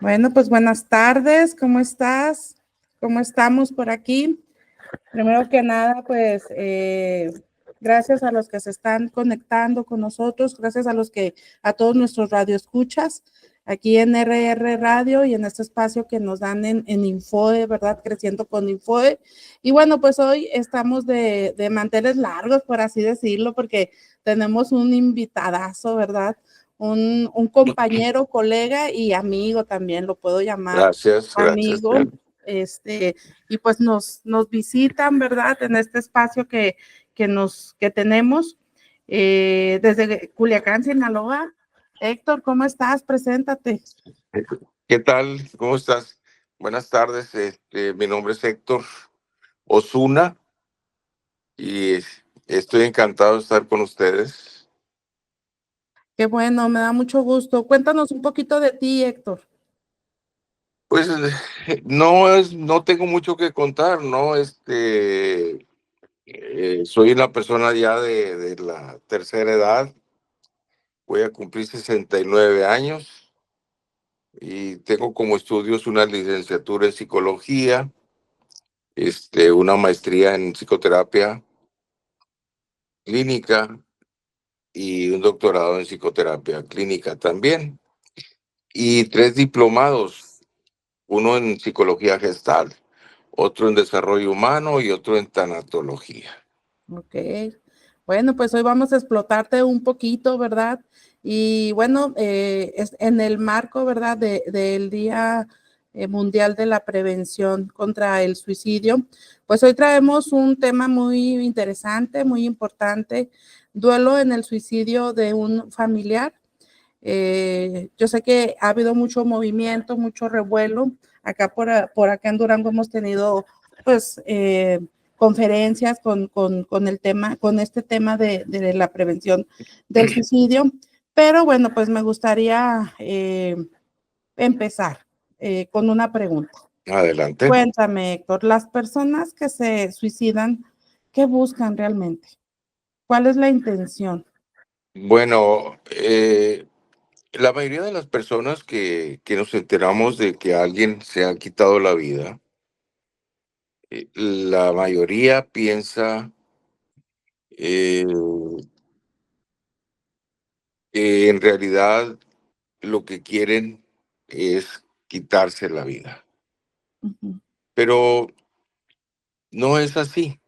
Bueno, pues buenas tardes, ¿cómo estás? ¿Cómo estamos por aquí? Primero que nada, pues gracias a los que se están conectando con nosotros, gracias a todos nuestros radioescuchas aquí en RR Radio y en este espacio que nos dan en Infoe, ¿verdad? Creciendo con Infoe. Y bueno, pues hoy estamos de manteles largos, por así decirlo, porque tenemos un invitadazo, ¿verdad? Un compañero, colega y amigo también, lo puedo llamar Gracias. amigo. Y pues nos visitan, ¿verdad? En este espacio que tenemos desde Culiacán, Sinaloa. Héctor, ¿cómo estás? Preséntate. ¿Qué tal? ¿Cómo estás? Buenas tardes. Mi nombre es Héctor Osuna y estoy encantado de estar con ustedes. Qué bueno, me da mucho gusto. Cuéntanos un poquito de ti, Héctor. Pues no tengo mucho que contar, ¿no? Soy una persona ya de la tercera edad. Voy a cumplir 69 años y tengo como estudios una licenciatura en psicología, una maestría en psicoterapia clínica y un doctorado en psicoterapia clínica también, y 3 diplomados, uno en psicología gestal, otro en desarrollo humano y otro en tanatología. Ok. Bueno, pues hoy vamos a explotarte un poquito, ¿verdad? Y bueno, es en el marco, ¿verdad? Del Día Mundial de la Prevención contra el Suicidio, pues hoy traemos un tema muy interesante, muy importante, duelo en el suicidio de un familiar. Yo sé que ha habido mucho movimiento, mucho revuelo. Acá por acá en Durango hemos tenido, pues, conferencias con el tema, con este tema de la prevención del suicidio. Pero bueno, pues me gustaría empezar con una pregunta. Adelante. Cuéntame, Héctor, las personas que se suicidan, ¿qué buscan realmente? ¿Cuál es la intención? Bueno, la mayoría de las personas que nos enteramos de que alguien se ha quitado la vida, la mayoría piensa eh, que en realidad lo que quieren es quitarse la vida. Ujú. Pero no es así.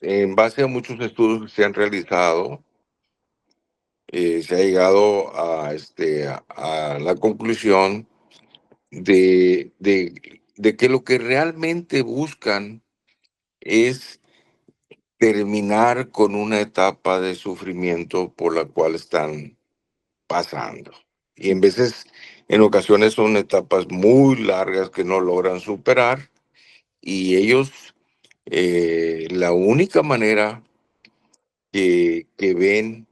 En base a muchos estudios que se han realizado, se ha llegado a la conclusión de que lo que realmente buscan es terminar con una etapa de sufrimiento por la cual están pasando. Y en ocasiones son etapas muy largas que no logran superar, y ellos, la única manera que ven,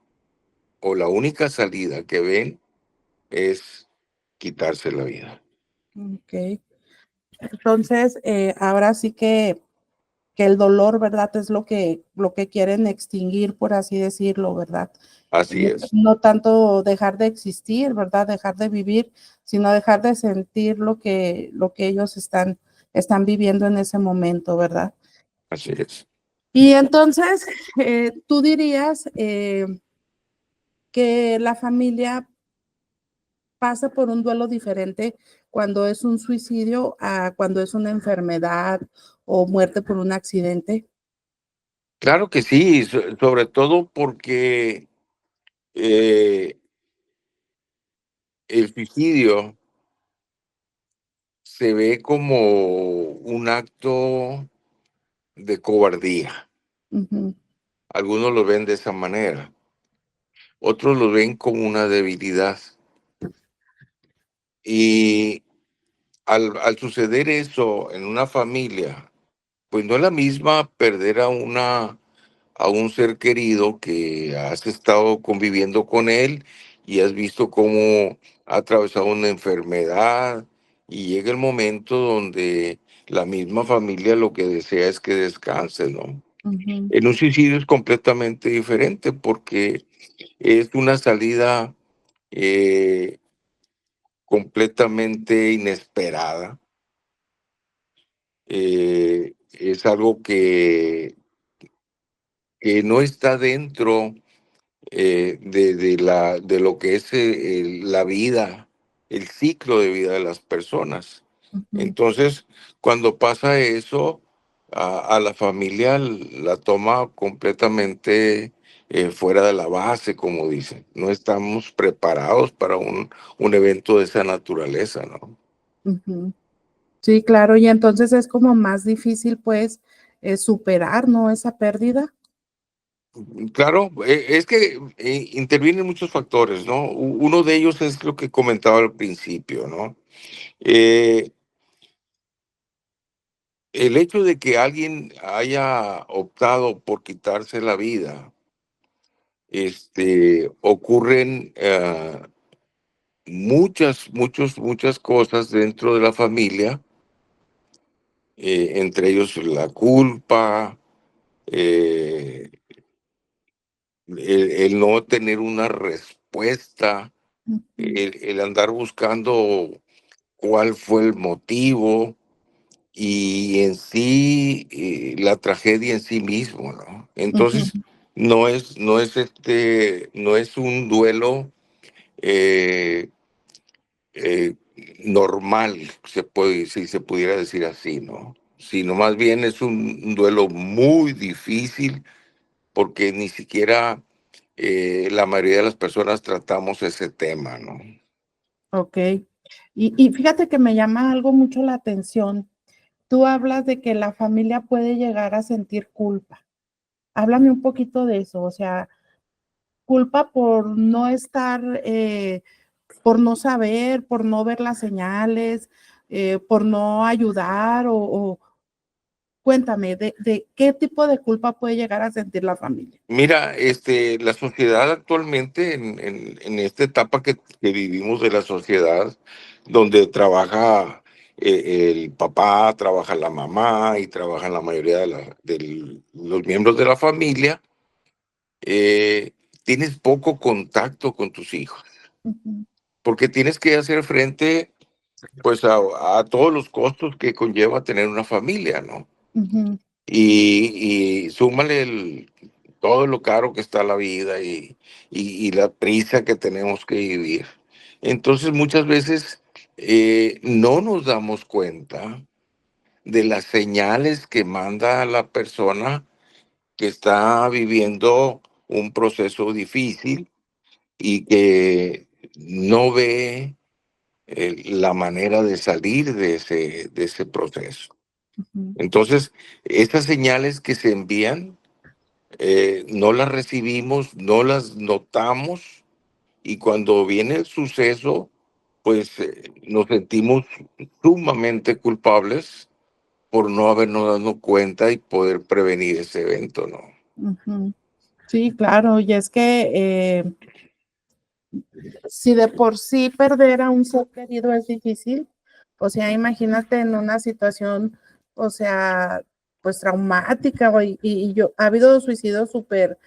o la única salida que ven, es quitarse la vida. Ok. Entonces, ahora sí que el dolor, ¿verdad? Es lo que quieren extinguir, por así decirlo, ¿verdad? Así es, No tanto dejar de existir, ¿verdad? Dejar de vivir, sino dejar de sentir lo que ellos están viviendo en ese momento, ¿verdad? así es. Y entonces, tú dirías que la familia pasa por un duelo diferente cuando es un suicidio a cuando es una enfermedad o muerte por un accidente. Claro que sí, sobre todo porque eh, el suicidio se ve como un acto de cobardía. Ujú, Algunos lo ven de esa manera, otros lo ven como una debilidad. Y al suceder eso en una familia, pues no es la misma perder a un ser querido que has estado conviviendo con él y has visto cómo ha atravesado una enfermedad, y llega el momento donde la misma familia lo que desea es que descanse, ¿no? ujú, En un suicidio es completamente diferente porque es una salida eh, completamente inesperada. Es algo que no está dentro de lo que es la vida, el ciclo de vida de las personas. Ujú, Entonces, cuando pasa eso, a la familia la toma completamente fuera de la base, como dicen. No estamos preparados para un evento de esa naturaleza, ¿no? ujú. Sí, claro, y entonces es como más difícil, pues, superar, ¿no? Esa pérdida. Claro, es que intervienen muchos factores, ¿no? Uno de ellos es lo que comentaba al principio, ¿no? Eh, el hecho de que alguien haya optado por quitarse la vida, ocurren muchas cosas dentro de la familia, entre ellos la culpa, eh, el no tener una respuesta, Ujú, el andar buscando cuál fue el motivo y en sí, la tragedia en sí mismo, ¿no? ujú, Entonces, no es un duelo eh, eh, normal, si se pudiera decir así, ¿no? Sino más bien es un duelo muy difícil porque ni siquiera la mayoría de las personas tratamos ese tema, ¿no? ok. Y fíjate que me llama algo mucho la atención. Tú hablas de que la familia puede llegar a sentir culpa. Háblame un poquito de eso, o sea, culpa por no estar, por no saber, por no ver las señales, por no ayudar o cuéntame, ¿de qué tipo de culpa puede llegar a sentir la familia? Mira, la sociedad actualmente, en esta etapa que vivimos de la sociedad, donde trabaja el papá, trabaja la mamá y trabajan la mayoría de los miembros de la familia, tienes poco contacto con tus hijos, Ujú, porque tienes que hacer frente pues a todos los costos que conlleva tener una familia, ¿no? ujú, Y súmale todo lo caro que está la vida y la prisa que tenemos que vivir. Entonces, muchas veces no nos damos cuenta de las señales que manda la persona que está viviendo un proceso difícil y que no ve la manera de salir de ese proceso. ujú, Entonces, estas señales que se envían, no las recibimos, no las notamos y cuando viene el suceso, pues nos sentimos sumamente culpables por no habernos dado cuenta y poder prevenir ese evento, ¿no? ujú. Sí, claro, y es que si de por sí perder a un ser querido es difícil, o sea, imagínate en una situación, o sea, pues traumática, y yo, ha habido suicidios súper,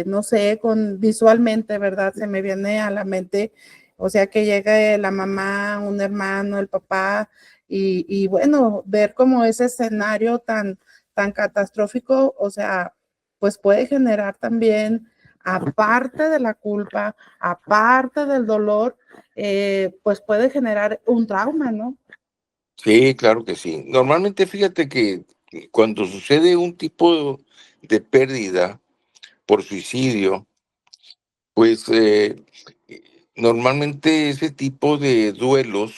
no sé, con visualmente, ¿verdad? Se me viene a la mente, o sea, que llega la mamá, un hermano, el papá, y bueno, ver como ese escenario tan catastrófico, o sea, pues puede generar también, aparte de la culpa, aparte del dolor, pues puede generar un trauma, ¿no? Sí, claro que sí. Normalmente fíjate que cuando sucede un tipo de pérdida por suicidio, pues normalmente ese tipo de duelos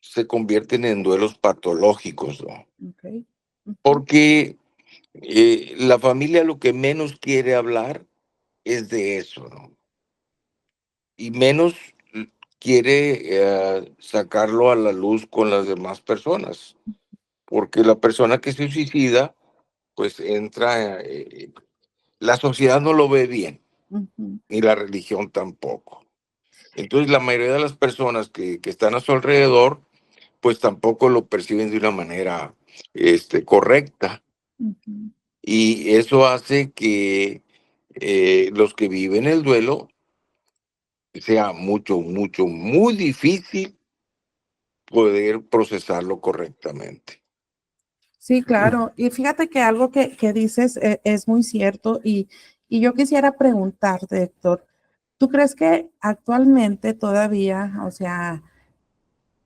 se convierten en duelos patológicos, ¿no? Ok. Ujú, Porque la familia lo que menos quiere hablar es de eso, ¿no? Y menos quiere sacarlo a la luz con las demás personas, porque la persona que se suicida, pues entra, la sociedad no lo ve bien, ujú, ni la religión tampoco. Entonces, la mayoría de las personas que están a su alrededor, pues tampoco lo perciben de una manera correcta. ujú, Y eso hace que los que viven el duelo sea muy difícil poder procesarlo correctamente. Sí, claro. Y fíjate que algo que dices es muy cierto y yo quisiera preguntarte, Héctor, ¿tú crees que actualmente todavía, o sea,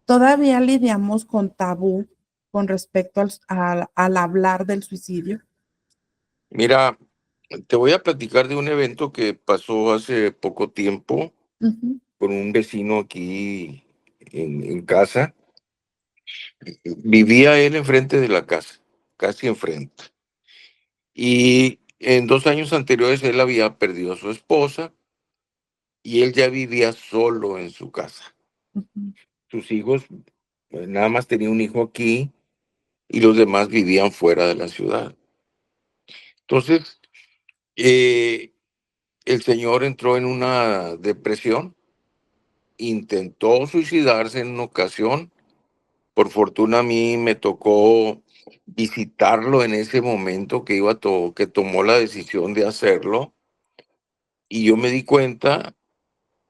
todavía lidiamos con tabú con respecto al hablar del suicidio? Mira, te voy a platicar de un evento que pasó hace poco tiempo Ujú, con un vecino aquí en casa. Vivía él enfrente de la casa, casi enfrente. Y en 2 años anteriores él había perdido a su esposa y él ya vivía solo en su casa. ujú, Sus hijos, nada más tenía un hijo aquí y los demás vivían fuera de la ciudad. Entonces, eh, el señor entró en una depresión, intentó suicidarse en una ocasión. Por fortuna a mí me tocó visitarlo en ese momento que tomó la decisión de hacerlo, y yo me di cuenta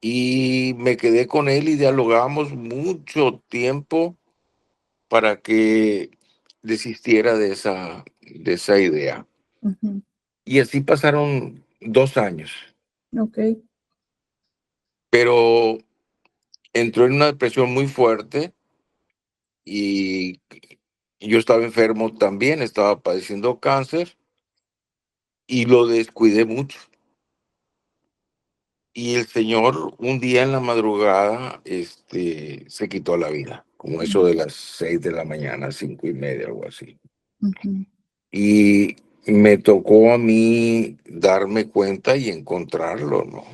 y me quedé con él y dialogamos mucho tiempo para que desistiera de esa idea. ujú. Y así pasaron 2 años, Ok. pero entró en una depresión muy fuerte y yo estaba enfermo también, estaba padeciendo cáncer y lo descuidé mucho. Y el señor un día en la madrugada, se quitó la vida, como eso Mm, de las 6 de la mañana, 5:30, algo así. ujú, Y me tocó a mí darme cuenta y encontrarlo, ¿no?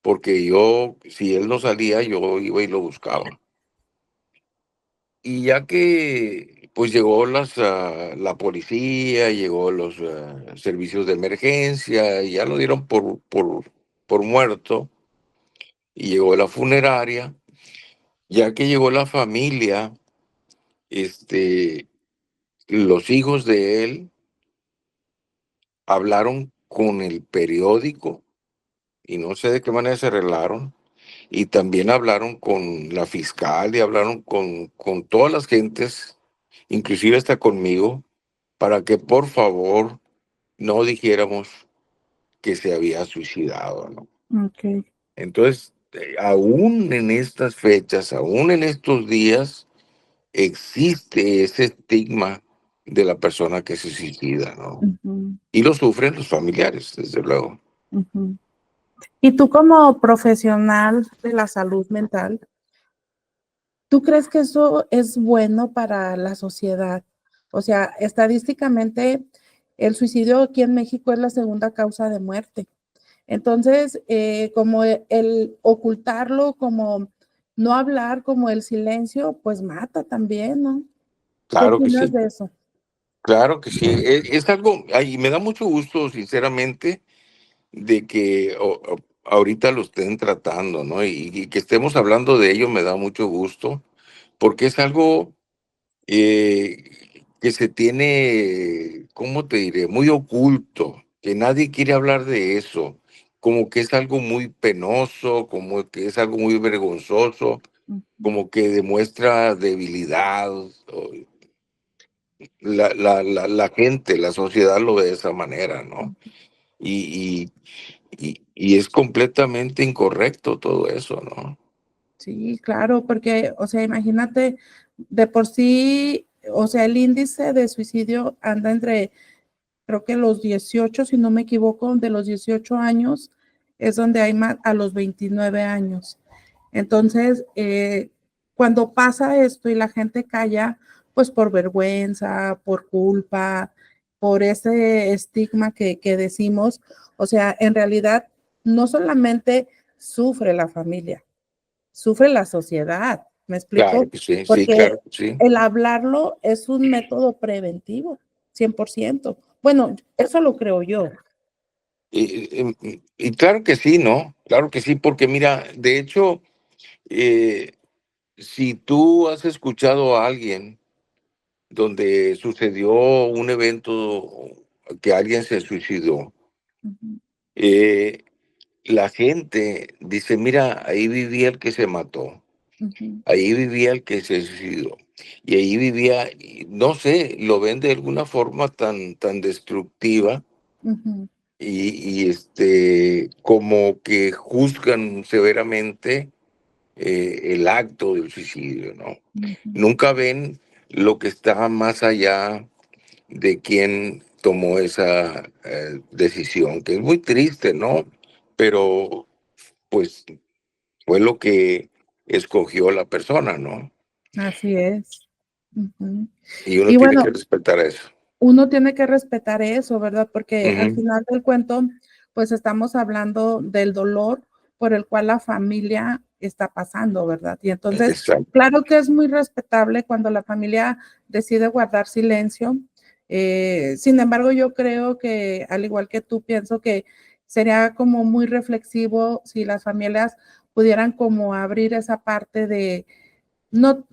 Porque yo, si él no salía, yo iba y lo buscaba. Y ya que, pues llegó la policía, llegó los servicios de emergencia, y ya lo dieron por muerto, y llegó la funeraria. Ya que llegó la familia, este, los hijos de él hablaron con el periódico y no sé de qué manera se arreglaron. Y también hablaron con la fiscal y hablaron con todas las gentes, inclusive hasta conmigo, para que por favor no dijéramos que se había suicidado, ¿no? ok. Entonces, aún en estas fechas, aún en estos días, existe ese estigma de la persona que se suicida, ¿no? Ujú, Y lo sufren los familiares, desde luego. ujú. Y tú como profesional de la salud mental, ¿tú crees que eso es bueno para la sociedad? O sea, estadísticamente, el suicidio aquí en México es la segunda causa de muerte. Entonces, como el ocultarlo, como no hablar, como el silencio, pues mata también, ¿no? ¿Qué Claro que opinas sí, de eso? claro que sí. Es algo, y me da mucho gusto, sinceramente, de que ahorita lo estén tratando, ¿no? Y que estemos hablando de ello me da mucho gusto, porque es algo que se tiene, ¿cómo te diré? Muy oculto, que nadie quiere hablar de eso, como que es algo muy penoso, como que es algo muy vergonzoso, Ujú, como que demuestra debilidad. La gente, la sociedad lo ve de esa manera, ¿no? ujú. Y es completamente incorrecto todo eso, ¿no? Sí, claro, porque, o sea, imagínate, de por sí, o sea, el índice de suicidio anda entre, creo que los 18, si no me equivoco, de los 18 años es donde hay más a los 29 años. Entonces, cuando pasa esto y la gente calla, pues por vergüenza, por culpa, por ese estigma que decimos, o sea, en realidad no solamente sufre la familia, sufre la sociedad, ¿me Claro explico? que sí, sí, Porque claro que sí. el hablarlo es un método preventivo, 100%. Bueno, eso lo creo yo. Y claro que sí, ¿no? Claro que sí, porque mira, de hecho, eh, si tú has escuchado a alguien donde sucedió un evento que alguien se suicidó, Ujú, eh, la gente dice, mira, ahí vivía el que se mató, Ujú, ahí vivía el que se suicidó, y ahí vivía, y no sé, lo ven de alguna forma tan destructiva ujú, como que juzgan severamente el acto del suicidio, ¿no? ujú. Nunca ven lo que está más allá de quien tomó esa decisión, que es muy triste, ¿no? Pero pues fue lo que escogió la persona, ¿no? Así es. Ujú. Y uno Y tiene que bueno, respetar eso. uno tiene que respetar eso, ¿verdad? Porque al Ujú. final del cuento, pues estamos hablando del dolor por el cual la familia está pasando, ¿verdad? Y entonces, Exacto. claro que es muy respetable cuando la familia decide guardar silencio. Sin embargo, yo creo que, al igual que tú, pienso que sería como muy reflexivo si las familias pudieran como abrir esa parte de no,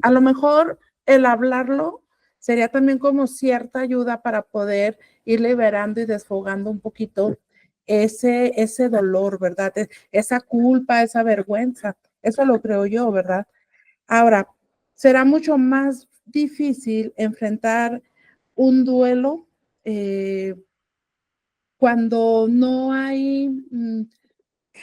a lo mejor el hablarlo sería también como cierta ayuda para poder ir liberando y desfogando un poquito ese dolor, ¿verdad? Esa culpa, esa vergüenza. Eso lo creo yo, ¿verdad? Ahora, será mucho más difícil enfrentar un duelo cuando no hay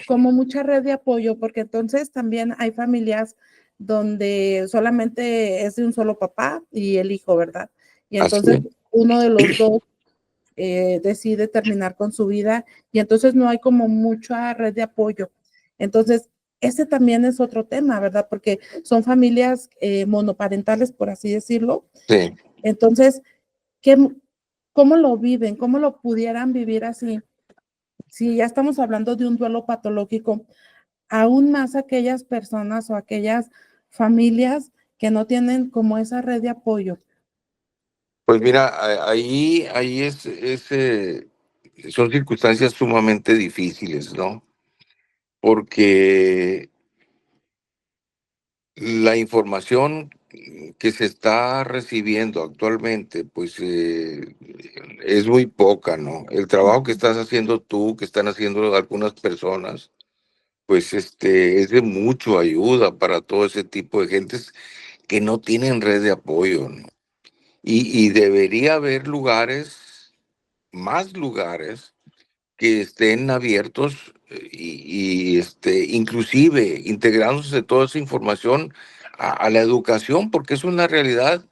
como mucha red de apoyo, porque entonces también hay familias donde solamente es de un solo papá y el hijo, ¿verdad? Y entonces Así. uno de los dos decide terminar con su vida y entonces no hay como mucha red de apoyo. Entonces, ese también es otro tema, ¿verdad? Porque son familias monoparentales, por así decirlo. Sí. Entonces, ¿qué, ¿cómo lo viven? ¿Cómo lo pudieran vivir así? Si ya estamos hablando de un duelo patológico, aún más aquellas personas o aquellas familias que no tienen como esa red de apoyo. Pues mira, ahí son circunstancias sumamente difíciles, ¿no? Porque la información que se está recibiendo actualmente, pues es muy poca, ¿no? El trabajo que estás haciendo tú, que están haciendo algunas personas, pues es de mucho ayuda para todo ese tipo de gentes que no tienen red de apoyo, ¿no? Y debería haber lugares, más lugares que estén abiertos inclusive integrándose toda esa información a la educación, porque es una realidad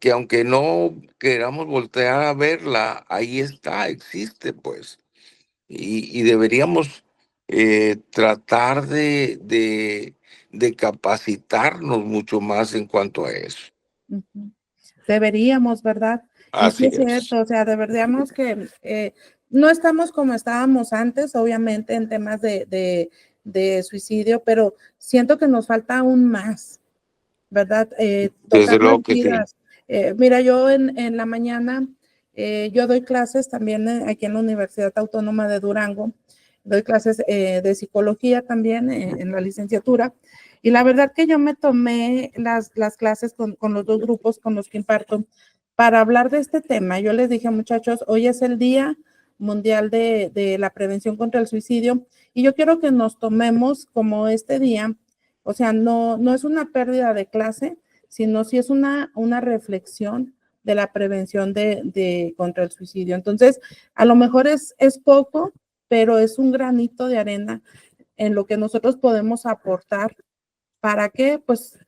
que aunque no queramos voltear a verla, ahí está, existe pues. Y deberíamos tratar de capacitarnos mucho más en cuanto a eso. Ujú. Deberíamos, ¿verdad? Y sí Así es es. cierto, o sea, deberíamos que no estamos como estábamos antes, obviamente, en temas de suicidio, pero siento que nos falta aún más, ¿verdad? Desde Tocar las luego que sí. vidas. Mira, yo en la mañana, yo doy clases también aquí en la Universidad Autónoma de Durango, doy clases de psicología también en la licenciatura, y la verdad que yo me tomé las clases con los dos grupos con los que imparto para hablar de este tema. Yo les dije, muchachos, hoy es el Día Mundial de la Prevención contra el Suicidio, y yo quiero que nos tomemos como este día, o sea, no es una pérdida de clase, sino sí es una reflexión de la prevención contra el suicidio. Entonces, a lo mejor es poco, pero es un granito de arena en lo que nosotros podemos aportar. ¿Para qué? Pues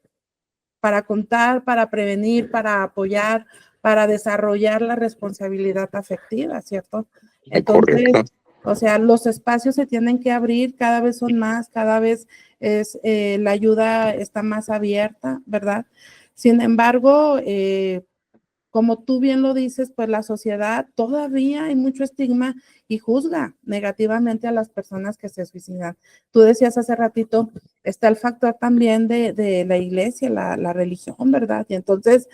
para contar, para prevenir, para apoyar, para desarrollar la responsabilidad afectiva, ¿cierto? Entonces, Correcto. o sea, los espacios se tienen que abrir, cada vez son más, cada vez la ayuda está más abierta, ¿verdad? Sin embargo, como tú bien lo dices, pues la sociedad todavía hay mucho estigma y juzga negativamente a las personas que se suicidan. Tú decías hace ratito, está el factor también de la iglesia, la religión, ¿verdad? Y entonces,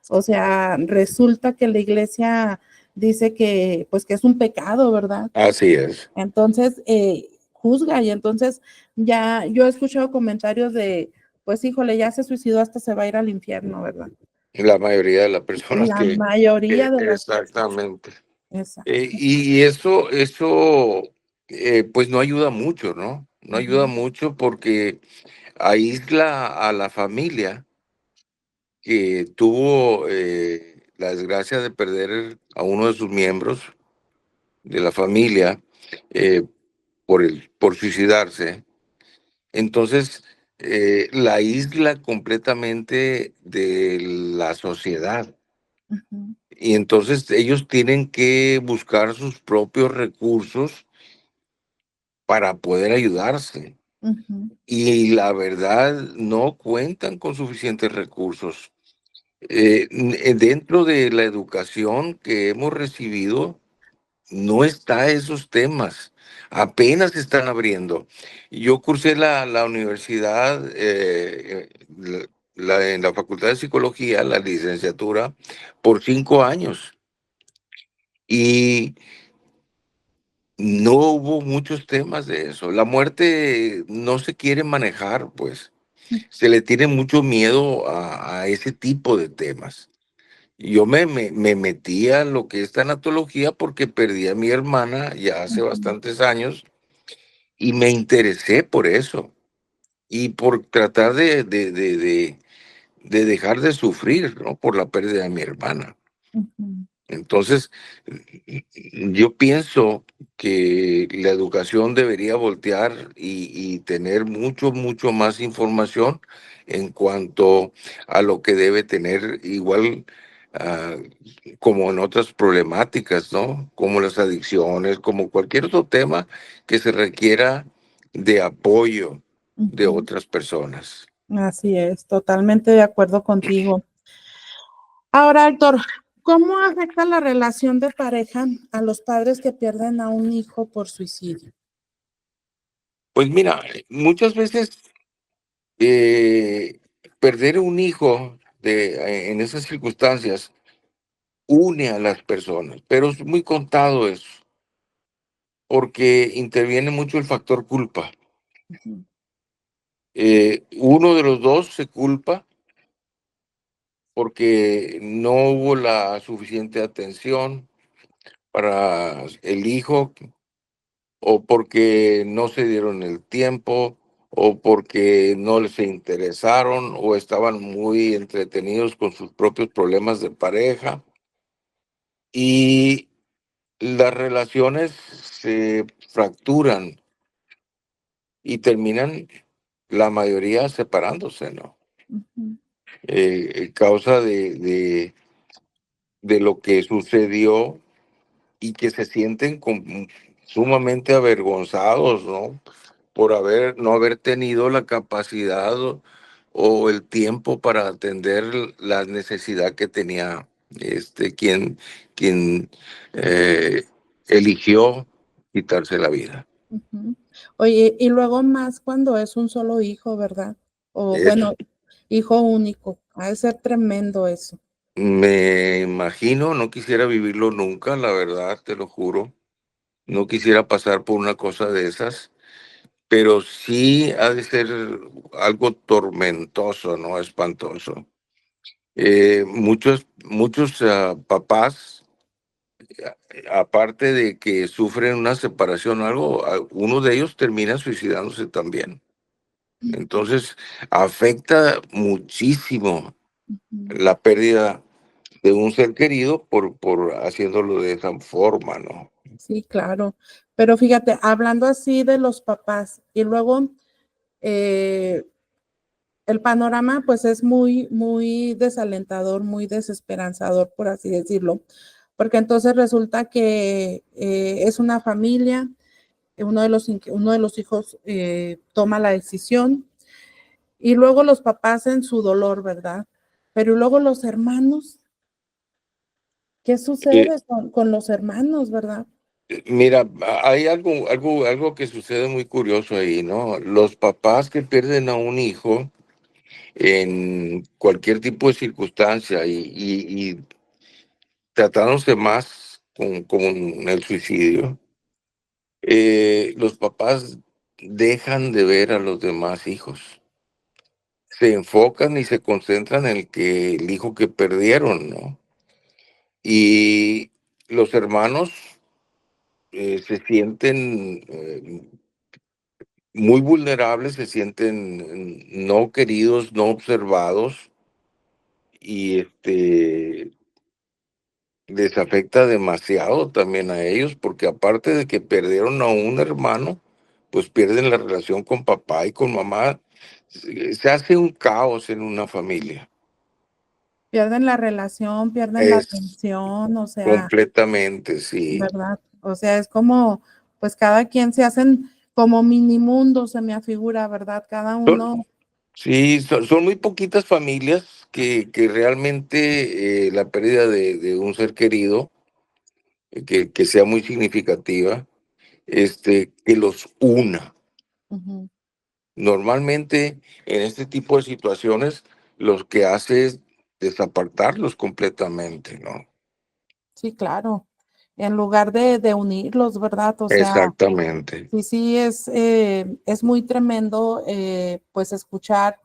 o sea, resulta que la iglesia dice que, pues que es un pecado, ¿verdad? Así es. Entonces, juzga y entonces ya yo he escuchado comentarios de, pues híjole, ya se suicidó, hasta se va a ir al infierno, ¿verdad? La mayoría de las personas La mayoría de las personas. exactamente. Exacto. Y eso pues no ayuda mucho, ¿no? No ayuda Ujú, mucho porque aísla a la familia que tuvo la desgracia de perder a uno de sus miembros de la familia eh, por suicidarse. Entonces, la aísla completamente de la sociedad. ujú, Y entonces ellos tienen que buscar sus propios recursos para poder ayudarse. ujú, Y la verdad, no cuentan con suficientes recursos. Dentro de la educación que hemos recibido, no está esos temas. Apenas se están abriendo. Yo cursé la universidad, en la Facultad de Psicología, la licenciatura, por 5 años. Y no hubo muchos temas de eso. La muerte no se quiere manejar, pues. Se le tiene mucho miedo a ese tipo de temas. Yo me metí a lo que es tanatología porque perdí a mi hermana ya hace ujú, bastantes años y me interesé por eso y por tratar de dejar de sufrir, ¿no? Por la pérdida de mi hermana. ujú, Entonces, yo pienso que la educación debería voltear y tener mucho más información en cuanto a lo que debe tener igual, ah, como en otras problemáticas, ¿no? Como las adicciones, como cualquier otro tema que se requiera de apoyo de ujú. otras personas. Así es, totalmente de acuerdo contigo. Ahora, Héctor, ¿cómo afecta la relación de pareja a los padres que pierden a un hijo por suicidio? Pues mira, muchas veces Eh, perder un hijo en esas circunstancias une a las personas, pero es muy contado eso, porque interviene mucho el factor culpa. Ujú, Uno de los dos se culpa porque no hubo la suficiente atención para el hijo, o porque no se dieron el tiempo, o porque no les interesaron, o estaban muy entretenidos con sus propios problemas de pareja. Y las relaciones se fracturan y terminan la mayoría separándose, ¿no? ujú, Causa de lo que sucedió y que se sienten sumamente avergonzados, ¿no? Por no haber tenido la capacidad o el tiempo para atender la necesidad que tenía quien eh, eligió quitarse la vida. ujú. Oye, y luego más cuando es un solo hijo, ¿verdad? O Es, bueno, hijo único. Ha de ser tremendo eso. Me imagino, no quisiera vivirlo nunca, la verdad, te lo juro. No quisiera pasar por una cosa de esas, pero sí ha de ser algo tormentoso, ¿no? Espantoso. Muchos papás, aparte de que sufren una separación o algo, uno de ellos termina suicidándose también. Entonces, afecta muchísimo Ujú. la pérdida de un ser querido por haciéndolo de esa forma, ¿no? Sí, claro. Pero fíjate, hablando así de los papás y luego eh, el panorama pues es muy desalentador, muy desesperanzador, por así decirlo, porque entonces resulta que es una familia, uno de los hijos toma la decisión y luego los papás en su dolor, ¿verdad? Pero luego los hermanos, ¿qué Eh, sucede con los hermanos, verdad? Mira, hay algo que sucede muy curioso ahí, ¿no? Los papás que pierden a un hijo en cualquier tipo de circunstancia y tratándose más con el suicidio, los papás dejan de ver a los demás hijos. Se enfocan y se concentran en el hijo que perdieron, ¿no? Y los hermanos se sienten muy vulnerables, se sienten no queridos, no observados y les afecta demasiado también a ellos, porque aparte de que perdieron a un hermano, pues pierden la relación con papá y con mamá. Se hace un caos en una familia. Pierden la relación, pierden la Es atención, o sea, completamente, sí. ¿verdad? O sea, es como, pues cada quien se hacen como mini mundos, se me afigura, ¿verdad? Cada Son, uno. sí, son muy poquitas familias que realmente la pérdida de un ser querido, que sea muy significativa, que los una. Ujú. Normalmente, en este tipo de situaciones, los que hace es desapartarlos completamente, ¿no? Sí, claro. En lugar de unirlos, ¿verdad? O sea, Exactamente. sí, sí, es muy tremendo, pues escuchar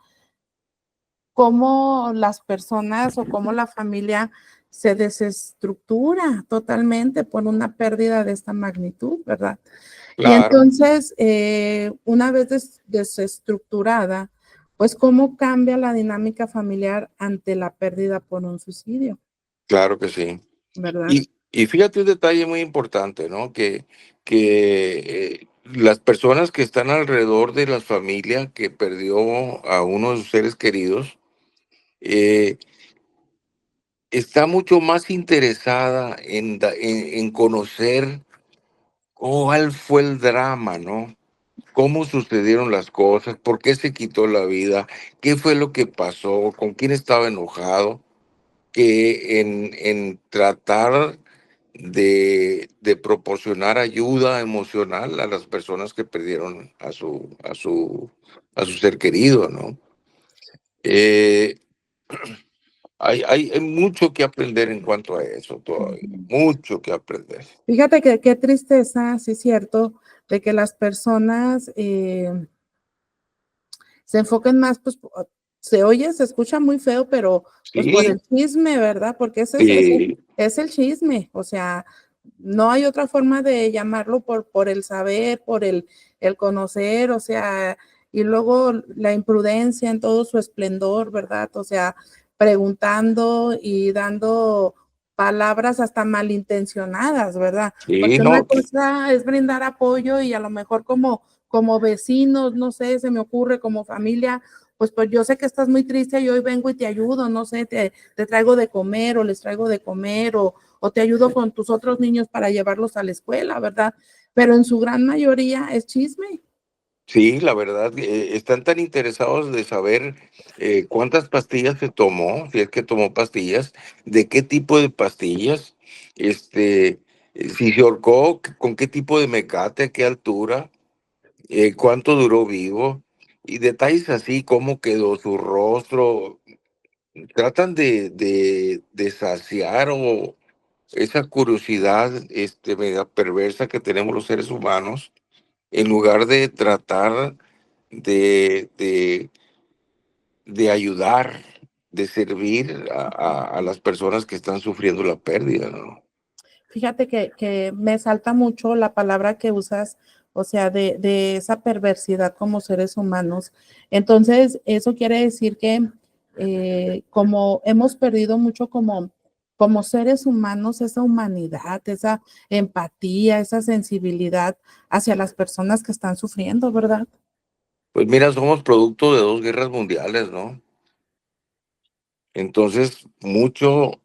cómo las personas o cómo la familia se desestructura totalmente por una pérdida de esta magnitud, ¿verdad? Y Claro, entonces, una vez desestructurada, pues cómo cambia la dinámica familiar ante la pérdida por un suicidio, claro que sí. ¿verdad? Y fíjate un detalle muy importante, ¿no? Las personas que están alrededor de la familia que perdió a uno de sus seres queridos, eh, está mucho más interesada en conocer cuál fue el drama, ¿no? Cómo sucedieron las cosas, por qué se quitó la vida, qué fue lo que pasó, con quién estaba enojado, que en tratar de proporcionar ayuda emocional a las personas que perdieron a su ser querido, ¿no? Eh, hay mucho que aprender en cuanto a eso todavía, Ujú. mucho que aprender. Fíjate que qué tristeza, sí es cierto, de que las personas se enfoquen más, pues se oye, se escucha muy feo, pero pues por Sí, el chisme, ¿verdad? Porque sí, es el chisme, o sea, no hay otra forma de llamarlo por el saber, el conocer, o sea, y luego la imprudencia en todo su esplendor, ¿verdad? O sea, preguntando y dando palabras hasta malintencionadas, ¿verdad? sí, Porque una no, cosa es brindar apoyo y a lo mejor como vecinos, no sé, se me ocurre como familia, pues yo sé que estás muy triste y hoy vengo y te ayudo, no sé, te traigo de comer o les traigo de comer o te ayudo con tus otros niños para llevarlos a la escuela, ¿verdad? Pero en su gran mayoría es chisme. sí, la verdad, están tan interesados de saber cuántas pastillas se tomó, si es que tomó pastillas, de qué tipo de pastillas, si se ahorcó, con qué tipo de mecate, a qué altura, cuánto duró vivo, y detalles así, cómo quedó su rostro. Tratan de saciar o esa curiosidad media perversa que tenemos los seres humanos, en lugar de tratar de, de, de ayudar, de servir a las personas que están sufriendo la pérdida, ¿no? Fíjate que me salta mucho la palabra que usas, o sea, de esa perversidad como seres humanos. Entonces, eso quiere decir que como hemos perdido mucho como seres humanos, esa humanidad, esa empatía, esa sensibilidad hacia las personas que están sufriendo, ¿verdad? Pues mira, somos producto de dos guerras mundiales, ¿no? Entonces, mucho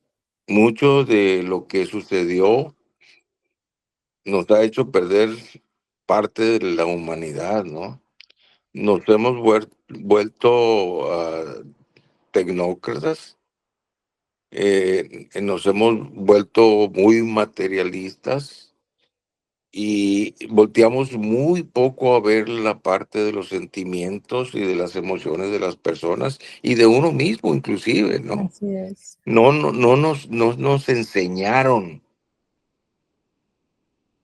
de lo que sucedió nos ha hecho perder parte de la humanidad, ¿no? Nos hemos vuelto tecnócratas, nos hemos vuelto muy materialistas y volteamos muy poco a ver la parte de los sentimientos y de las emociones de las personas y de uno mismo inclusive, ¿no? Así es. No nos enseñaron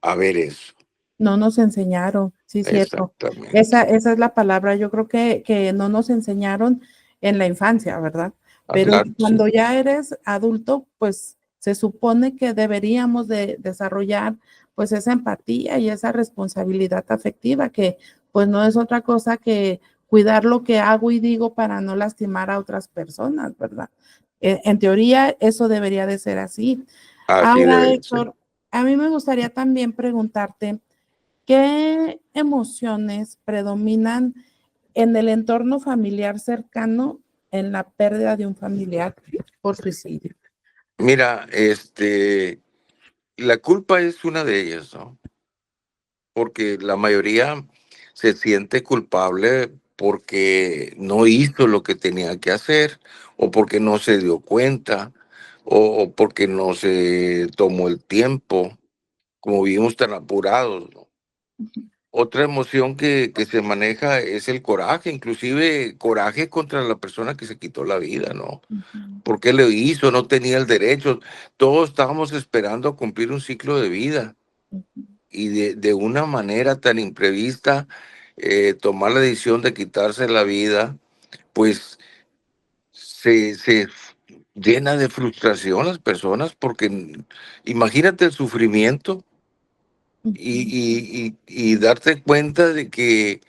a ver eso. No nos enseñaron, sí, cierto. Exactamente. Esa es la palabra. Yo creo que no nos enseñaron en la infancia, ¿verdad? Ah, Pero claro, sí. cuando ya eres adulto, pues se supone que deberíamos de desarrollar pues esa empatía y esa responsabilidad afectiva, que pues no es otra cosa que cuidar lo que hago y digo para no lastimar a otras personas, ¿verdad? En teoría, eso debería de ser así. Así Ahora, debe ser. Héctor, a mí me gustaría también preguntarte, ¿qué emociones predominan en el entorno familiar cercano en la pérdida de un familiar por suicidio? Mira, la culpa es una de ellas, ¿no? Porque la mayoría se siente culpable porque no hizo lo que tenía que hacer, o porque no se dio cuenta, o porque no se tomó el tiempo, como vivimos tan apurados, ¿no? Otra emoción que se maneja es el coraje, inclusive coraje contra la persona que se quitó la vida, ¿no? Ujú, ¿Por qué lo hizo? No tenía el derecho. Todos estábamos esperando a cumplir un ciclo de vida ujú. y de una manera tan imprevista, tomar la decisión de quitarse la vida, pues se llena de frustración las personas porque imagínate el sufrimiento Ujú, y darte cuenta de que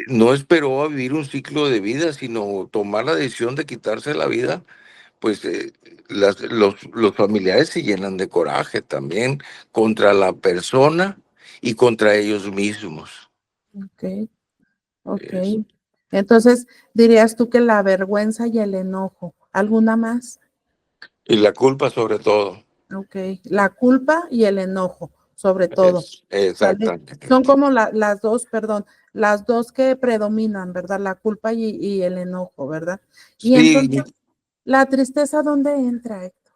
no esperó a vivir un ciclo de vida, sino tomar la decisión de quitarse la vida. Pues los familiares se llenan de coraje también contra la persona y contra ellos mismos. ok, ok. Es- Entonces, dirías tú que la vergüenza y el enojo, ¿alguna más? y la culpa sobre todo. Ok, la culpa y el enojo, sobre todo, ¿sale? Exactamente. Son como las dos, perdón, las dos que predominan, ¿verdad? La culpa y el enojo, ¿verdad? Y Sí, entonces, ¿la tristeza dónde entra, Héctor?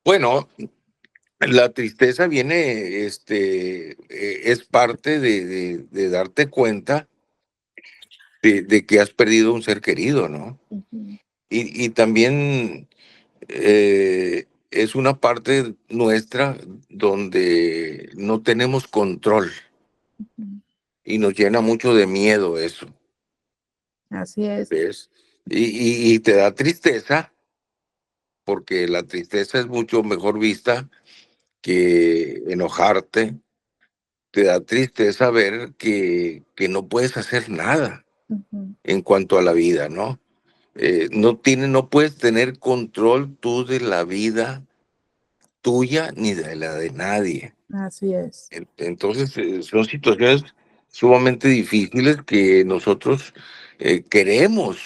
bueno, la tristeza viene, es parte de darte cuenta de que has perdido un ser querido, ¿no? Ujú, Y también es una parte nuestra donde no tenemos control ujú. y nos llena mucho de miedo eso, Así es. ¿ves? Y te da tristeza porque la tristeza es mucho mejor vista que enojarte. Te da tristeza ver que no puedes hacer nada Ujú, en cuanto a la vida, ¿no? No puedes tener control tú de la vida tuya ni de la de nadie. así es, Entonces, son situaciones sumamente difíciles que nosotros queremos,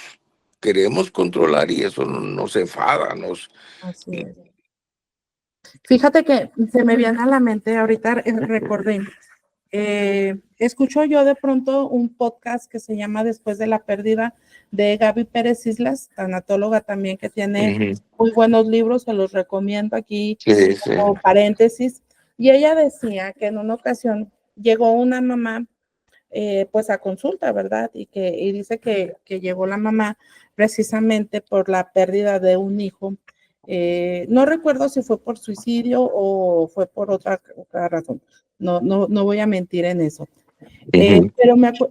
queremos controlar y eso nos enfada, así es. Fíjate que se me viene a la mente, ahorita recordé, escucho yo de pronto un podcast que se llama Después de la pérdida de Gaby Pérez Islas, tanatóloga también que tiene Ujú. muy buenos libros, se los recomiendo aquí Sí, sí. como paréntesis. Y ella decía que en una ocasión llegó una mamá pues a consulta, ¿verdad? Y dice que llegó la mamá precisamente por la pérdida de un hijo. No recuerdo si fue por suicidio o fue por otra razón. No voy a mentir en eso. Ujú,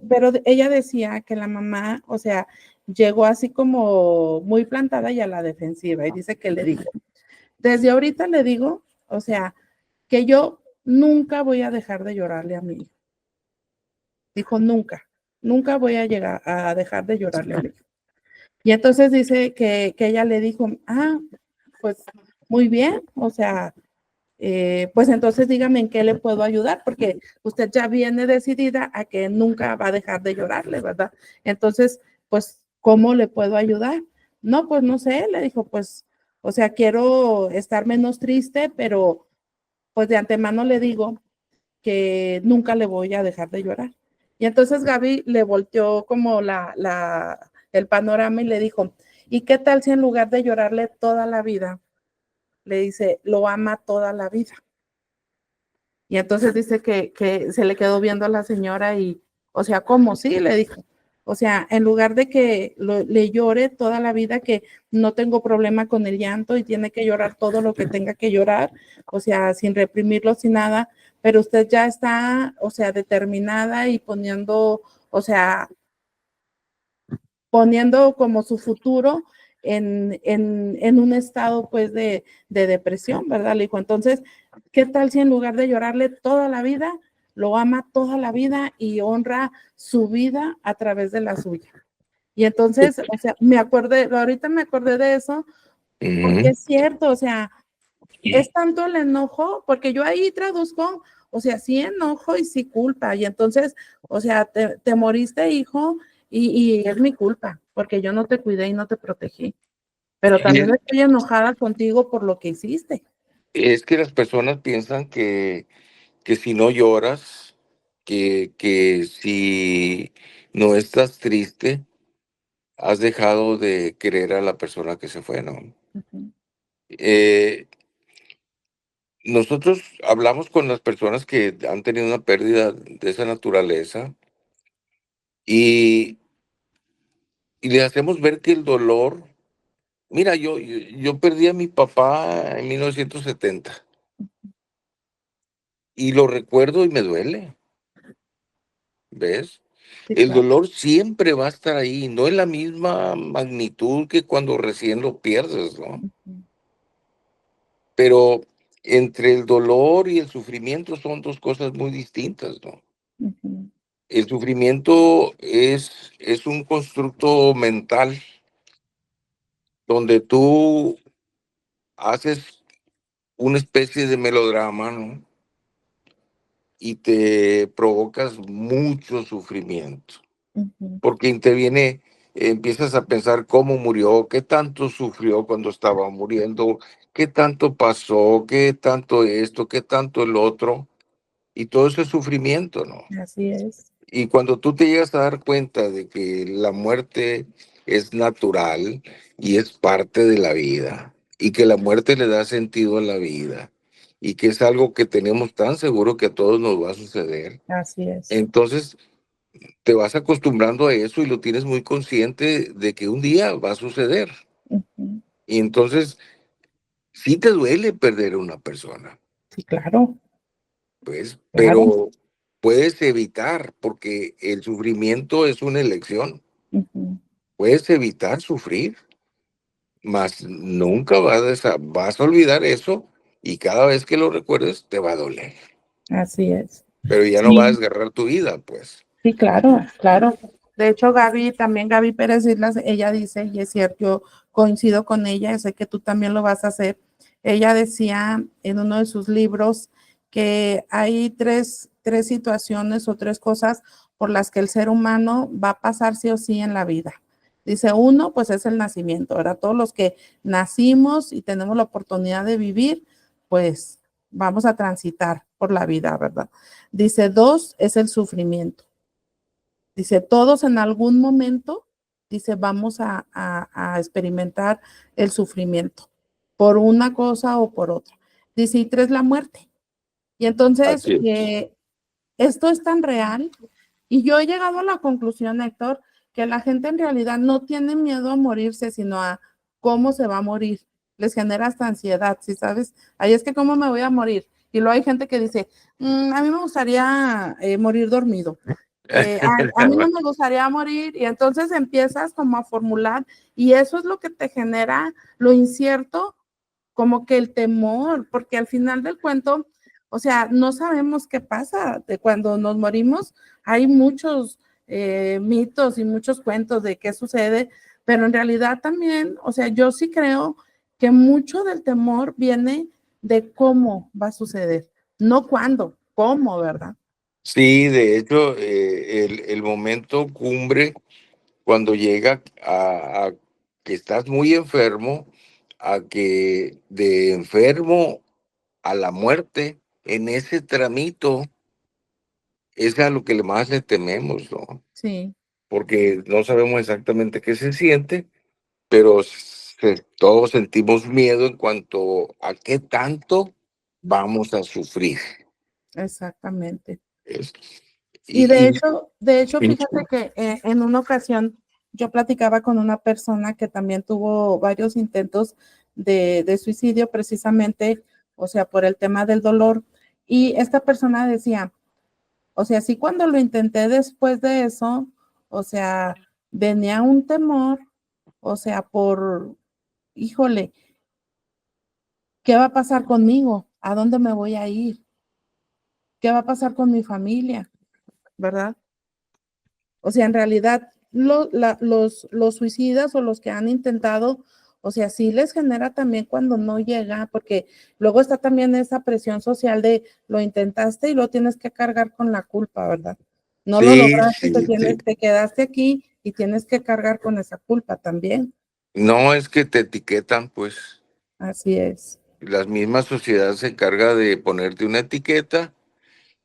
Pero ella decía que la mamá, o sea, llegó así como muy plantada y a la defensiva. Y dice que le dijo, desde ahorita le digo, o sea, que yo nunca voy a dejar de llorarle a mi hijo. Dijo, nunca, nunca voy a llegar a dejar de llorarle a mi hijo. Y entonces dice que ella le dijo, pues muy bien, o sea, pues entonces dígame en qué le puedo ayudar, porque usted ya viene decidida a que nunca va a dejar de llorarle, ¿verdad? Entonces, pues, ¿cómo le puedo ayudar? No, pues no sé, le dijo, pues, o sea, quiero estar menos triste, pero pues de antemano le digo que nunca le voy a dejar de llorar. Y entonces Gaby le volteó como el panorama y le dijo, ¿y qué tal si en lugar de llorarle toda la vida, le dice, lo ama toda la vida? Y entonces dice que se le quedó viendo a la señora y, o sea, ¿cómo? Sí, le dijo. O sea, en lugar de que le llore toda la vida, que no tengo problema con el llanto y tiene que llorar todo lo que tenga que llorar, o sea, sin reprimirlo, sin nada, pero usted ya está, o sea, determinada y poniendo, o sea, poniendo como su futuro en un estado pues de depresión, ¿verdad? Le dijo, entonces, ¿qué tal si en lugar de llorarle toda la vida, lo ama toda la vida y honra su vida a través de la suya? Y entonces, o sea, ahorita me acordé de eso, porque Ujú. es cierto, o sea, es tanto el enojo, porque yo ahí traduzco, o sea, sí enojo y sí culpa, y entonces, o sea, te moriste, hijo, y es mi culpa, porque yo no te cuidé y no te protegí, pero Y también estoy enojada contigo por lo que hiciste. es que las personas piensan que si no lloras, que si no estás triste, has dejado de querer a la persona que se fue, ¿no? Ujú. Eh, Nosotros hablamos con las personas que han tenido una pérdida de esa naturaleza y, y le hacemos ver que el dolor, mira, yo perdí a mi papá en 1970 y lo recuerdo y me duele, ¿ves? Sí, El claro. dolor siempre va a estar ahí, no en la misma magnitud que cuando recién lo pierdes, ¿no? Ujú, Pero entre el dolor y el sufrimiento son dos cosas muy distintas, ¿no? ujú. El sufrimiento es un constructo mental donde tú haces una especie de melodrama, ¿no? Y te provocas mucho sufrimiento, Ujú. porque interviene, empiezas a pensar cómo murió, qué tanto sufrió cuando estaba muriendo, qué tanto pasó, qué tanto esto, qué tanto el otro, y todo ese sufrimiento, ¿no? Así es, Y cuando tú te llegas a dar cuenta de que la muerte es natural y es parte de la vida, y que la muerte le da sentido a la vida, y que es algo que tenemos tan seguro que a todos nos va a suceder, así es. entonces te vas acostumbrando a eso y lo tienes muy consciente de que un día va a suceder. Ujú. Y entonces sí te duele perder a una persona, Sí, claro, pues, claro. pero puedes evitar, porque el sufrimiento es una elección. Ujú. Puedes evitar sufrir, mas nunca vas a olvidar eso y cada vez que lo recuerdes te va a doler, Así es. pero ya no va a Sí, desgarrar tu vida, pues. sí, claro, claro. De hecho, también Gaby Pérez Islas, ella dice, y es cierto, yo coincido con ella, sé que tú también lo vas a hacer. Ella decía en uno de sus libros que hay tres situaciones o tres cosas por las que el ser humano va a pasar sí o sí en la vida. Dice, uno, pues es el nacimiento, ¿verdad? Todos los que nacimos y tenemos la oportunidad de vivir, pues vamos a transitar por la vida, ¿verdad? Dice, dos, es el sufrimiento. Dice, todos en algún momento, dice, vamos a experimentar el sufrimiento por una cosa o por otra. Dice, y tres, la muerte. Y entonces, Así es. esto es tan real. Y yo he llegado a la conclusión, Héctor, que la gente en realidad no tiene miedo a morirse, sino a cómo se va a morir. Les genera hasta ansiedad, ¿sí sabes? Ahí es que cómo me voy a morir. Y luego hay gente que dice, a mí me gustaría morir dormido. A mí no me gustaría morir y entonces empiezas como a formular y eso es lo que te genera lo incierto, como que el temor, porque al final del cuento, o sea, no sabemos qué pasa de cuando nos morimos. Hay muchos mitos y muchos cuentos de qué sucede, pero en realidad también, o sea, yo sí creo que mucho del temor viene de cómo va a suceder, no cuándo, cómo, ¿verdad? Sí, de hecho, el momento cumbre cuando llega a que estás muy enfermo, a que de enfermo a la muerte, en ese tramito, es a lo que más le tememos, ¿no? Sí, Porque no sabemos exactamente qué se siente, pero todos sentimos miedo en cuanto a qué tanto vamos a sufrir. exactamente. ¿Ves? Y Y, de hecho, y- fíjate que en una ocasión yo platicaba con una persona que también tuvo varios intentos de suicidio precisamente, o sea, por el tema del dolor. Y esta persona decía, o sea, sí cuando lo intenté después de eso, o sea, venía un temor o sea, híjole, ¿qué va a pasar conmigo? ¿A dónde me voy a ir? ¿Qué va a pasar con mi familia? ¿Verdad? O sea, en realidad los suicidas o los que han intentado, o sea, sí les genera también cuando no llega, porque luego está también esa presión social de lo intentaste y lo tienes que cargar con la culpa, ¿verdad? No lo Sí, lograste, sí, sí. te quedaste aquí y tienes que cargar con esa culpa también. No es que te etiquetan, pues Así es, la misma sociedad se encarga de ponerte una etiqueta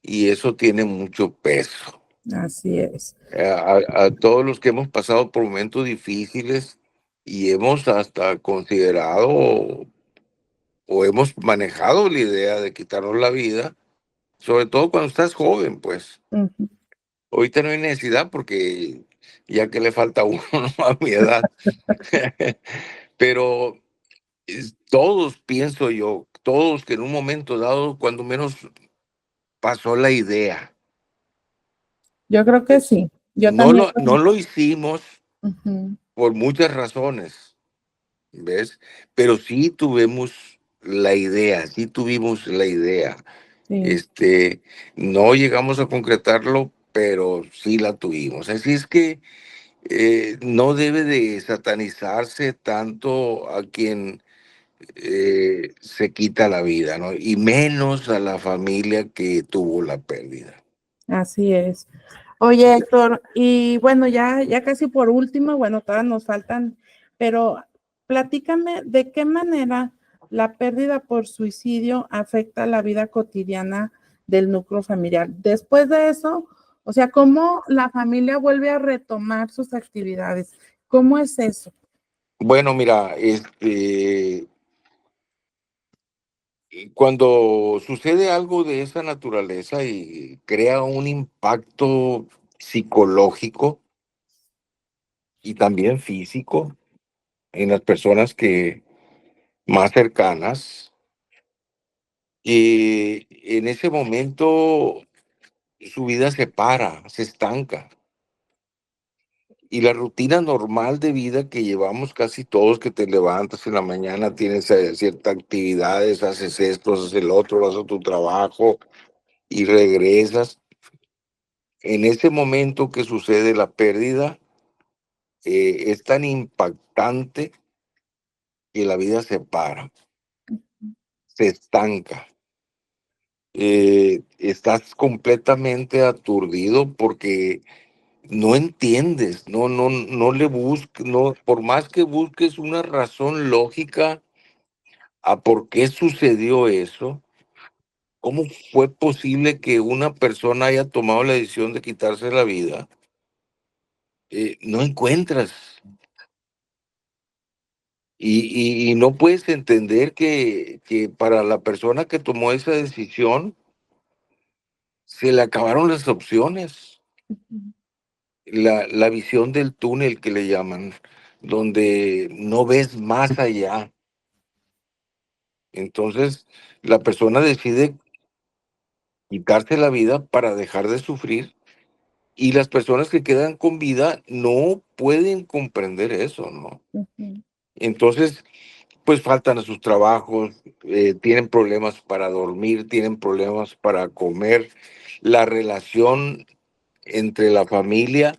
y eso tiene mucho peso. así es. A todos los que hemos pasado por momentos difíciles y hemos hasta considerado o hemos manejado la idea de quitarnos la vida, sobre todo cuando estás joven, pues. Ujú. Ahorita no hay necesidad porque ya que le falta a uno, ¿no? A mi edad. Pero todos, pienso yo, todos que en un momento dado, cuando menos pasó la idea, Yo creo que sí. Yo también. no lo hicimos Ujú. por muchas razones, ¿ves? Pero sí tuvimos la idea, sí tuvimos la idea. Sí, Este, no llegamos a concretarlo, pero sí la tuvimos. Así es que no debe de satanizarse tanto a quien se quita la vida, ¿no? Y menos a la familia que tuvo la pérdida. así es. Oye, Héctor, y bueno, ya casi por último, bueno, todavía nos faltan, pero platícame de qué manera la pérdida por suicidio afecta la vida cotidiana del núcleo familiar. Después de eso, o sea, ¿cómo la familia vuelve a retomar sus actividades? ¿Cómo es eso? Bueno, mira, cuando sucede algo de esa naturaleza y crea un impacto psicológico y también físico en las personas que más cercanas, en ese momento su vida se para, se estanca. Y la rutina normal de vida que llevamos casi todos, que te levantas en la mañana, tienes ciertas actividades, haces esto, haces el otro, vas a tu trabajo y regresas. En ese momento que sucede la pérdida, es tan impactante que la vida se para, se estanca. Estás completamente aturdido porque no entiendes, no le busques, no, por más que busques una razón lógica a por qué sucedió eso, cómo fue posible que una persona haya tomado la decisión de quitarse la vida, no encuentras. Y no puedes entender que para la persona que tomó esa decisión se le acabaron las opciones, la visión del túnel que le llaman, donde no ves más allá. Entonces, la persona decide quitarse la vida para dejar de sufrir y las personas que quedan con vida no pueden comprender eso, ¿no? Ujú. Entonces, pues faltan a sus trabajos, tienen problemas para dormir, tienen problemas para comer. La relación entre la familia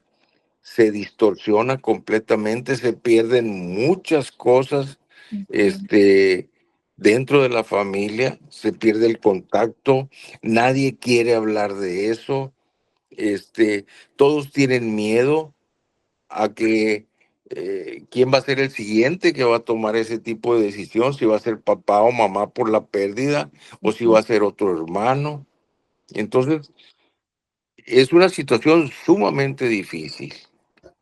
se distorsiona completamente, se pierden muchas cosas, Ujú. este, dentro de la familia, se pierde el contacto, nadie quiere hablar de eso, este, todos tienen miedo a que quién va a ser el siguiente que va a tomar ese tipo de decisión, si va a ser papá o mamá por la pérdida o si Ujú. va a ser otro hermano. Entonces, es una situación sumamente difícil.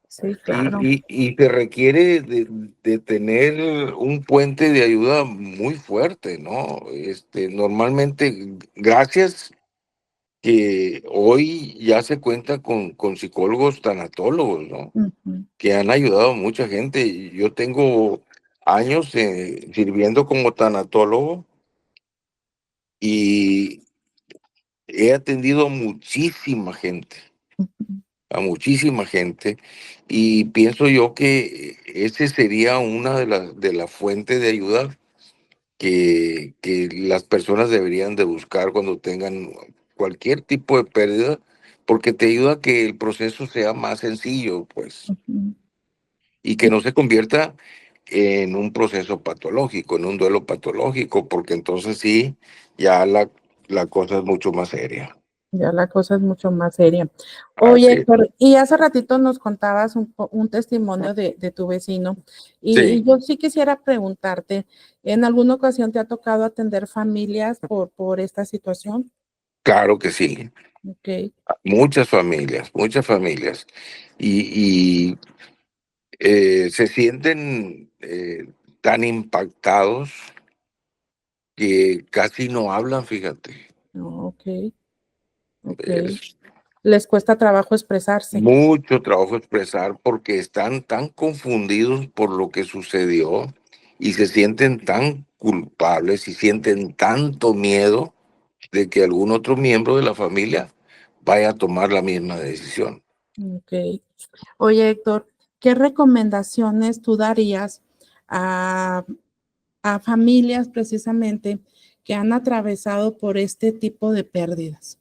Sí, claro. Y te requiere de tener un puente de ayuda muy fuerte, ¿no? Normalmente, gracias que hoy ya se cuenta con psicólogos tanatólogos, ¿no? Ujú. Que han ayudado a mucha gente. Yo tengo años sirviendo como tanatólogo y he atendido a muchísima gente, Ujú. a muchísima gente, y pienso yo que ese sería una de las fuentes de ayuda que las personas deberían de buscar cuando tengan cualquier tipo de pérdida, porque te ayuda a que el proceso sea más sencillo, pues, Ujú. y que no se convierta en un proceso patológico, en un duelo patológico, porque entonces sí, ya la cosa es mucho más seria. Ya la cosa es mucho más seria. Oye, Así es. Héctor, y hace ratito nos contabas un testimonio de tu vecino, y Sí, yo sí quisiera preguntarte, ¿en alguna ocasión te ha tocado atender familias por esta situación? claro que sí. Ok, Muchas familias. Y se sienten tan impactados que casi no hablan, fíjate. no, ok, ok. Es Les cuesta trabajo expresarse. mucho trabajo expresar porque están tan confundidos por lo que sucedió y se sienten tan culpables y sienten tanto miedo de que algún otro miembro de la familia vaya a tomar la misma decisión. Ok. Oye, Héctor, ¿qué recomendaciones tú darías a, a familias precisamente que han atravesado por este tipo de pérdidas?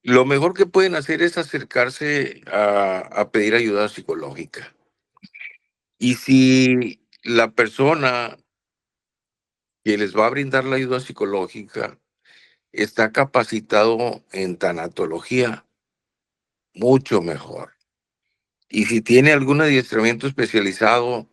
Lo mejor que pueden hacer es acercarse a pedir ayuda psicológica. Y si la persona que les va a brindar la ayuda psicológica está capacitado en tanatología, mucho mejor. Y si tiene algún adiestramiento especializado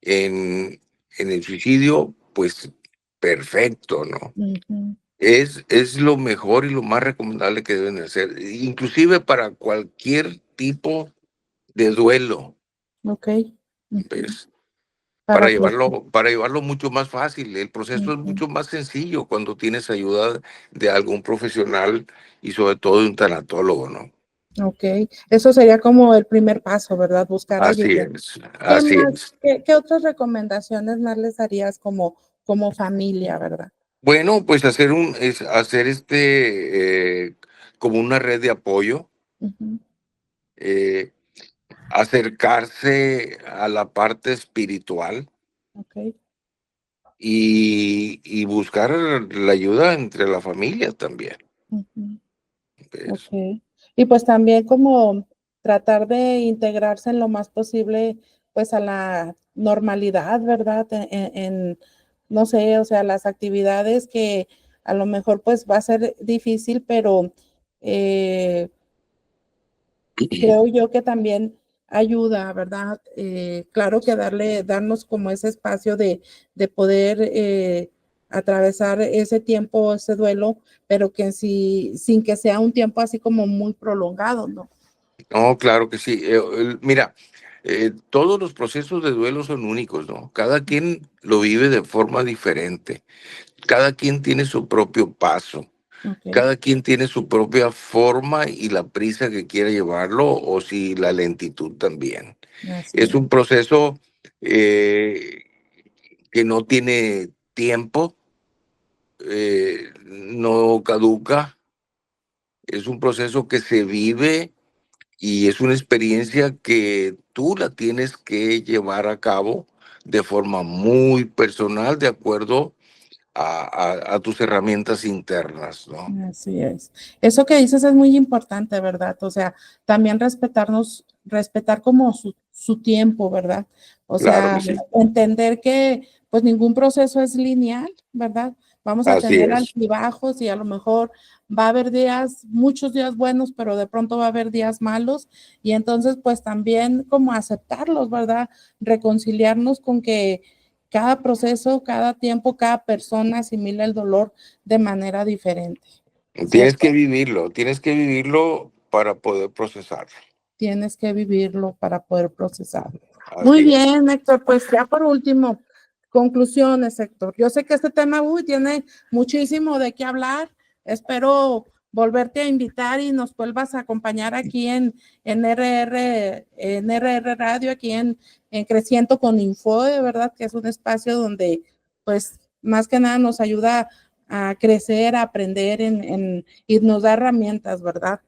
en, en el suicidio, pues perfecto, ¿no? Ujú. Es lo mejor y lo más recomendable que deben hacer, inclusive para cualquier tipo de duelo, Ok. Ujú. ¿ves? Para proce- Para llevarlo mucho más fácil. El proceso es ujú. mucho más sencillo cuando tienes ayuda de algún profesional y sobre todo de un tanatólogo, ¿no? Ok, eso sería como el primer paso, ¿verdad? Buscar Así ayuda. es, ¿Qué así más, es. qué otras recomendaciones más les darías como familia, verdad? Bueno, pues hacer como una red de apoyo, Ujú. eh, acercarse a la parte espiritual Ok. y buscar la ayuda entre la familia también, Ujú. ¿ves? Ok. Y pues también como tratar de integrarse en lo más posible, pues a la normalidad, ¿verdad? No sé, o sea, las actividades que a lo mejor pues va a ser difícil, pero eh, creo yo que también ayuda, ¿verdad? Claro que darnos como ese espacio de poder atravesar ese tiempo, ese duelo, pero que sí, sin que sea un tiempo así como muy prolongado, ¿no? No, claro que sí. Mira, todos los procesos de duelo son únicos, ¿no? Cada quien lo vive de forma diferente. Cada quien tiene su propio paso. Ok, Cada quien tiene su propia forma y la prisa que quiere llevarlo o si la lentitud también. así Es es. un proceso eh, que no tiene tiempo, no caduca. Es un proceso que se vive y es una experiencia que tú la tienes que llevar a cabo de forma muy personal, de acuerdo a tus herramientas internas, ¿no? Así es. Eso que dices es muy importante, ¿verdad? O sea, también respetar como su tiempo, ¿verdad? O Claro sea, que sí. entender que pues ningún proceso es lineal, ¿verdad? Vamos a Así tener es. altibajos y a lo mejor va a haber días, muchos días buenos, pero de pronto va a haber días malos y entonces pues también como aceptarlos, ¿verdad? Reconciliarnos con que cada proceso, cada tiempo, cada persona asimila el dolor de manera diferente, ¿cierto? Tienes que vivirlo para poder procesarlo. Tienes que vivirlo para poder procesarlo. Muy Así es. bien, Héctor, pues ya por último, conclusiones, Héctor. Yo sé que este tema, tiene muchísimo de qué hablar. Espero volverte a invitar y nos vuelvas a acompañar aquí en RR Radio, aquí en Creciendo con Info, de verdad que es un espacio donde, pues, más que nada nos ayuda a crecer, a aprender y nos da herramientas, ¿verdad?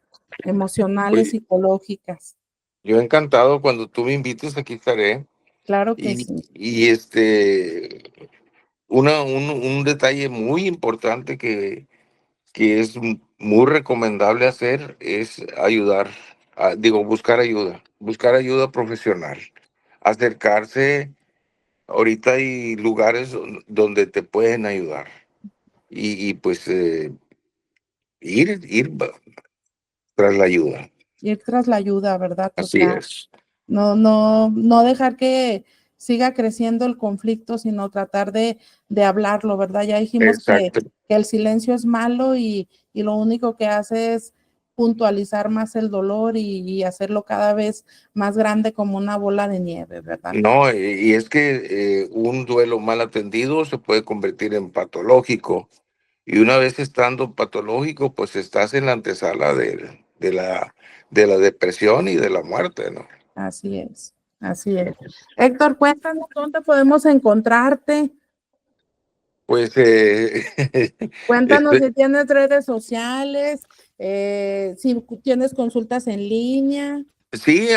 emocionales, Pues psicológicas. yo encantado, cuando tú me invites, aquí estaré. Claro que Y, sí. y un detalle muy importante que es muy recomendable hacer es ayudar, buscar ayuda profesional, acercarse. Ahorita hay lugares donde te pueden ayudar y pues ir tras la ayuda. Ir tras la ayuda, ¿verdad? Así Total. es. No dejar que siga creciendo el conflicto, sino tratar de hablarlo, ¿verdad? Ya dijimos Exacto. que el silencio es malo y lo único que hace es puntualizar más el dolor y hacerlo cada vez más grande como una bola de nieve, ¿verdad? No, y es que un duelo mal atendido se puede convertir en patológico. Y una vez estando patológico, pues estás en la antesala de la depresión y de la muerte, ¿no? Así es, así es. Héctor, cuéntanos dónde podemos encontrarte. Pues Cuéntanos este, si tienes redes sociales, si tienes consultas en línea. sí,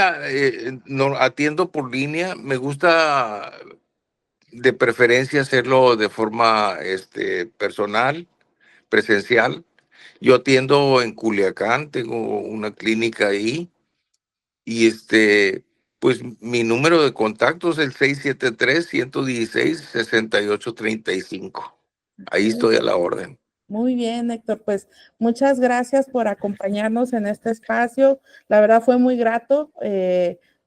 no, atiendo por línea. Me gusta de preferencia hacerlo de forma personal, presencial. Yo atiendo en Culiacán, tengo una clínica ahí. Y pues mi número de contacto es el 673-116-6835. Ahí estoy a la orden. Muy bien, Héctor, pues muchas gracias por acompañarnos en este espacio. La verdad fue muy grato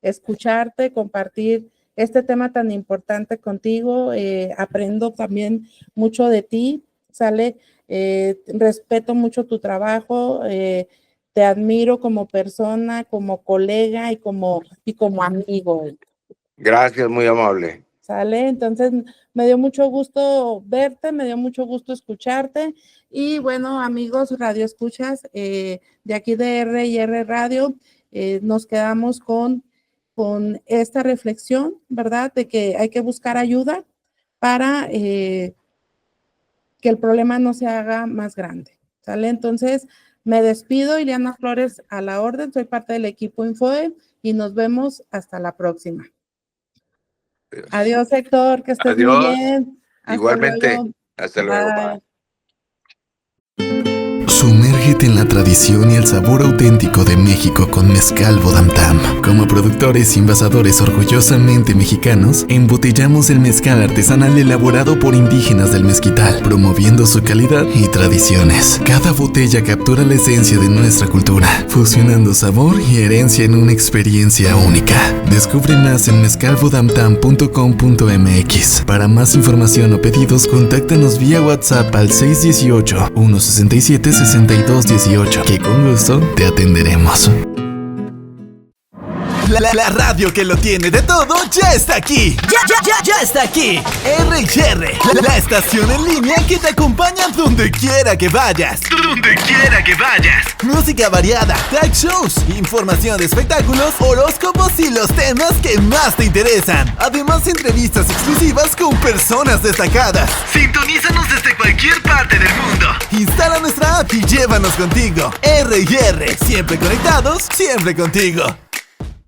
escucharte, compartir este tema tan importante contigo. Aprendo también mucho de ti, ¿sale? Respeto mucho tu trabajo, te admiro como persona, como colega y como amigo. Gracias, muy amable. ¿Sale? Entonces, me dio mucho gusto verte, me dio mucho gusto escucharte. Y bueno, amigos Radio Escuchas, de aquí de R&R Radio, nos quedamos con esta reflexión, ¿verdad? De que hay que buscar ayuda para que el problema no se haga más grande. ¿Sale? Entonces, me despido, Ileana Flores a la orden, soy parte del equipo Infoe y nos vemos hasta la próxima. Adiós, Héctor, que estés muy Adiós. bien. Hasta Igualmente. luego. Hasta luego. Bye. Bye. Sumérgete en la tradición y el sabor auténtico de México con Mezcal Bodamtam. Como productores y envasadores orgullosamente mexicanos, embotellamos el mezcal artesanal elaborado por indígenas del Mezquital, promoviendo su calidad y tradiciones. Cada botella captura la esencia de nuestra cultura, fusionando sabor y herencia en una experiencia única. Descubre más en mezcalbodamtam.com.mx. Para más información o pedidos, contáctanos vía WhatsApp al 618-167-6218, que con gusto te atenderemos. La radio que lo tiene de todo ya está aquí. Ya está aquí. R&R, la estación en línea que te acompaña donde quiera que vayas. Música variada, talk shows, información de espectáculos, horóscopos y los temas que más te interesan. Además, entrevistas exclusivas con personas destacadas. Sintonízanos desde cualquier parte del mundo. Instala nuestra app y llévanos contigo. R&R, siempre conectados, siempre contigo.